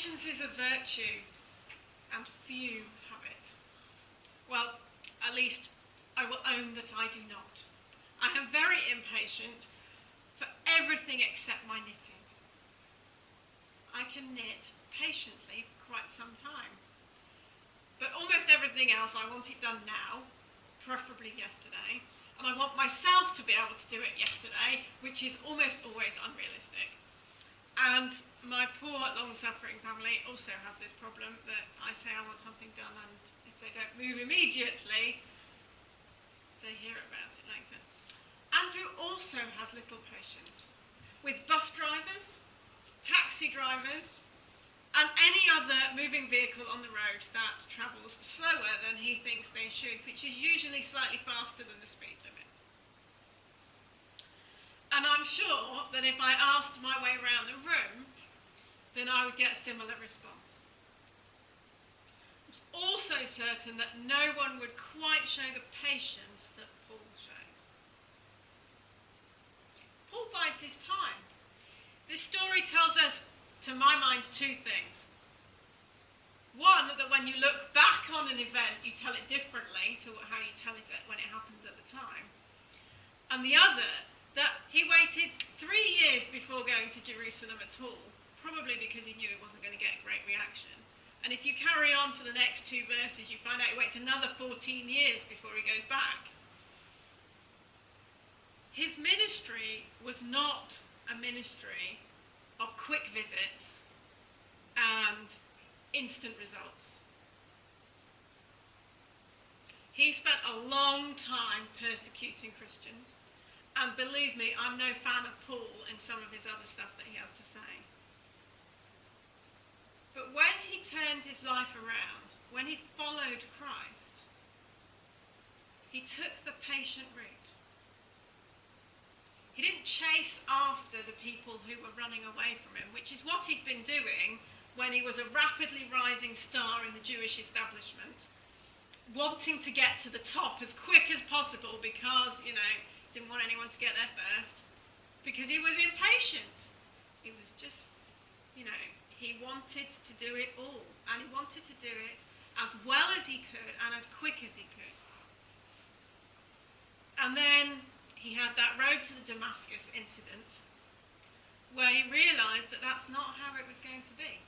Patience is a virtue, and few have it. Well, at least I will own that I do not. I am very impatient for everything except my knitting. I can knit patiently for quite some time. But almost everything else, I want it done now, preferably yesterday. And I want myself to be able to do it yesterday, which is almost always unrealistic. And my poor, long-suffering family also has this problem that I say I want something done, and if they don't move immediately, they hear about it later. Andrew also has little patience with bus drivers, taxi drivers, and any other moving vehicle on the road that travels slower than he thinks they should, which is usually slightly faster than the speed limit. And I'm sure that if I asked my way around the room, then I would get a similar response. I'm also certain that no one would quite show the patience that Paul shows. Paul bides his time. This story tells us, to my mind, two things. One, that when you look back on an event, you tell it differently to how you tell it when it happens at the time. And the other, that he waited 3 years before going to Jerusalem at all, probably because he knew it wasn't going to get a great reaction. And if you carry on for the next 2 verses, you find out he waits another 14 years before he goes back. His ministry was not a ministry of quick visits and instant results. He spent a long time persecuting Christians. And believe me, I'm no fan of Paul in some of his other stuff that he has to say. But when he turned his life around, when he followed Christ, he took the patient route. He didn't chase after the people who were running away from him, which is what he'd been doing when he was a rapidly rising star in the Jewish establishment, wanting to get to the top as quick as possible because, didn't want anyone to get there first, because he was impatient. He was just, he wanted to do it all, and he wanted to do it as well as he could and as quick as he could. And then he had that road to the Damascus incident, where he realised that that's not how it was going to be.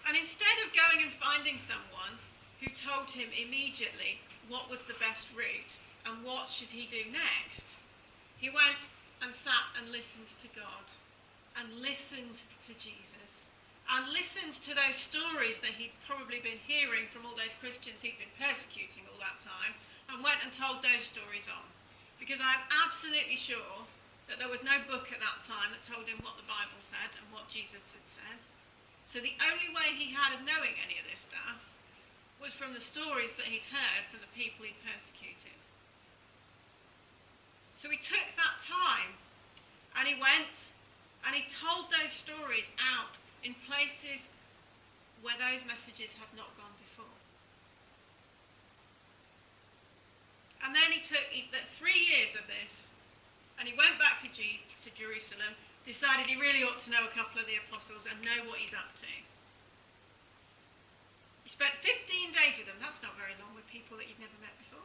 And instead of going and finding someone who told him immediately what was the best route and what should he do next, he went and sat and listened to God and listened to Jesus and listened to those stories that he'd probably been hearing from all those Christians he'd been persecuting all that time, and went and told those stories on. Because I'm absolutely sure that there was no book at that time that told him what the Bible said and what Jesus had said. So the only way he had of knowing any of this stuff was from the stories that he'd heard from the people he'd persecuted. So he took that time, and he went and he told those stories out in places where those messages had not gone before. And then he took 3 years of this, and he went back to Jerusalem, decided he really ought to know a couple of the apostles and know what he's up to. He spent 15 days with them. That's not very long with people that you've never met before.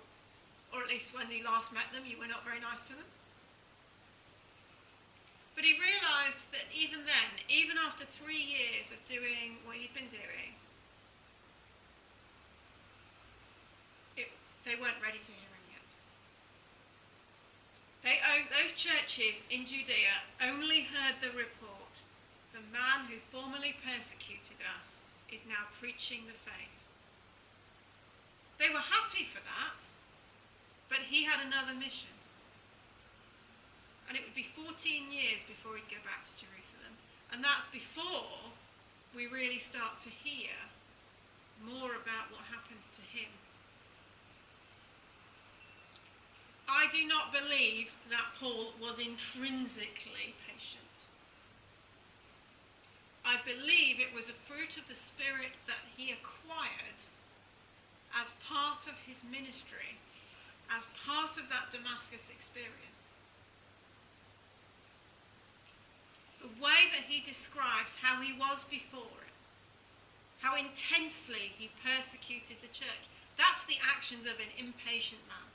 Or at least when you last met them, you were not very nice to them. But he realised that even then, even after 3 years of doing what he'd been doing, they weren't ready to hear him yet. Those churches in Judea only heard the report, the man who formerly persecuted us is now preaching the faith. They were happy for that, but he had another mission. And it would be 14 years before he'd go back to Jerusalem. And that's before we really start to hear more about what happens to him. I do not believe that Paul was intrinsically patient. I believe it was a fruit of the Spirit that he acquired as part of his ministry, as part of that Damascus experience. The way that he describes how he was before it, how intensely he persecuted the church. That's the actions of an impatient man.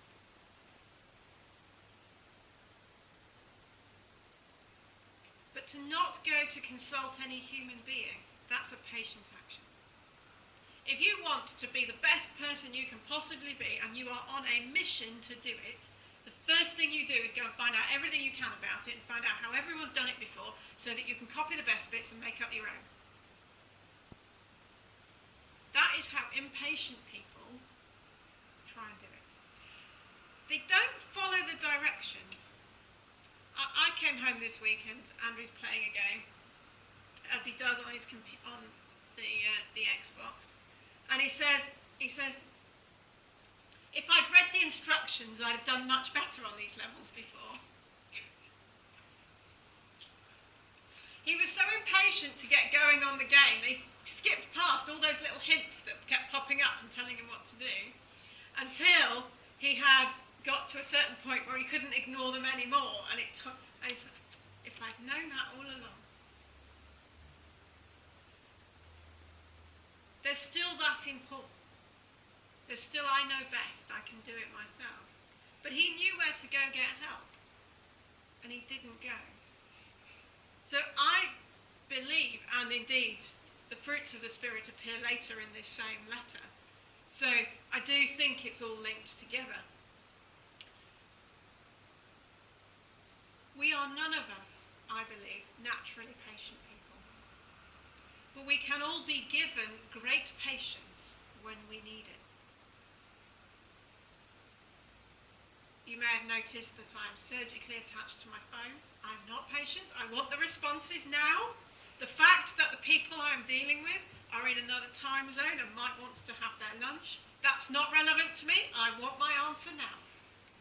But to not go to consult any human being, that's a patient action. If you want to be the best person you can possibly be, and you are on a mission to do it, the first thing you do is go and find out everything you can about it and find out how everyone's done it before so that you can copy the best bits and make up your own. That is how impatient people try and do it. They don't follow the directions. I came home this weekend. Andrew's playing a game, as he does on his on the Xbox, and he says, if I'd read the instructions, I'd have done much better on these levels before. He was so impatient to get going on the game, they skipped past all those little hints that kept popping up and telling him what to do, until he had got to a certain point where he couldn't ignore them anymore, and it took. I said, if I'd known that all along. There's still that in Paul. There's still, I know best, I can do it myself. But he knew where to go get help, and he didn't go. So I believe, and indeed, the fruits of the Spirit appear later in this same letter. So I do think it's all linked together. We are none of us, I believe, naturally patient people. But we can all be given great patience when we need it. You may have noticed that I'm surgically attached to my phone. I'm not patient. I want the responses now. The fact that the people I'm dealing with are in another time zone and might want to have their lunch, that's not relevant to me. I want my answer now.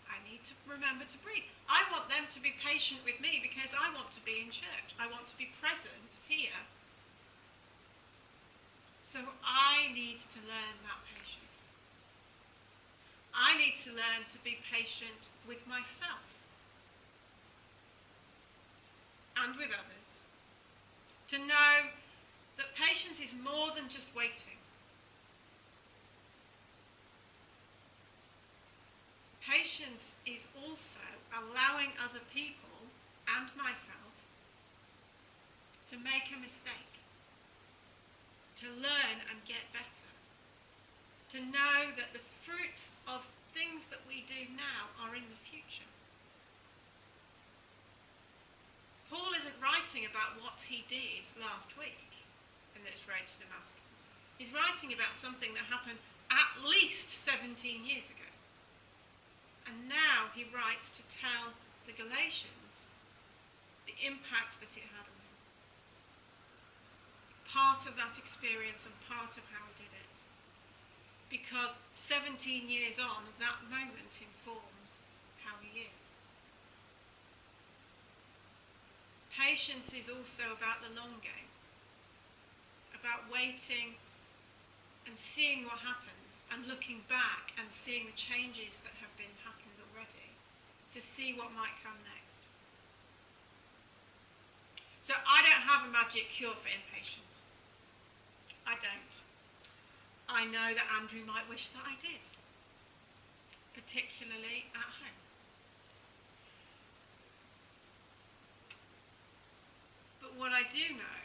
I need to remember to breathe. I want them to be patient with me because I want to be in church. I want to be present here. So I need to learn that patience. I need to learn to be patient with myself and with others. To know that patience is more than just waiting. Patience is also allowing other people and myself to make a mistake, to learn and get better, to know that the fruits of things that we do now are in the future. Paul isn't writing about what he did last week in this road to Damascus. He's writing about something that happened at least 17 years ago. And now he writes to tell the Galatians the impact that it had on him. Part of that experience and part of how he did it. Because 17 years on, that moment informs how he is. Patience is also about the long game, about waiting and seeing what happens and looking back and seeing the changes that have been happened already to see what might come next. So I don't have a magic cure for impatience. I don't. I know that Andrew might wish that I did, particularly at home. But what I do know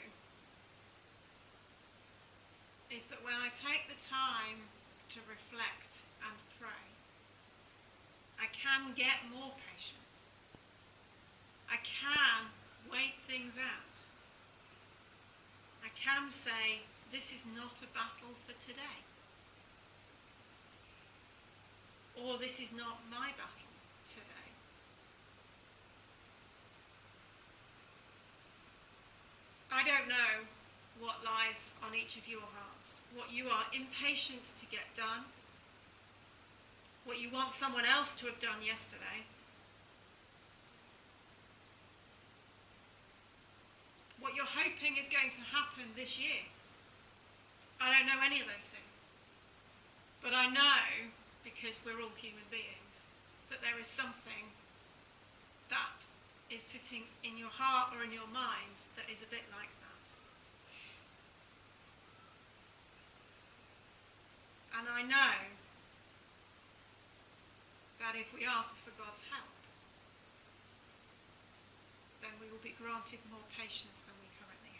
is that when I take the time to reflect and pray, I can get more patient. I can wait things out. I can say, this is not a battle for today. Or this is not my battle today. I don't know what lies on each of your hearts, what you are impatient to get done, what you want someone else to have done yesterday, what you're hoping is going to happen this year. I don't know any of those things. But I know, because we're all human beings, that there is something that is sitting in your heart or in your mind that is a bit like that. And I know that if we ask for God's help, then we will be granted more patience than we currently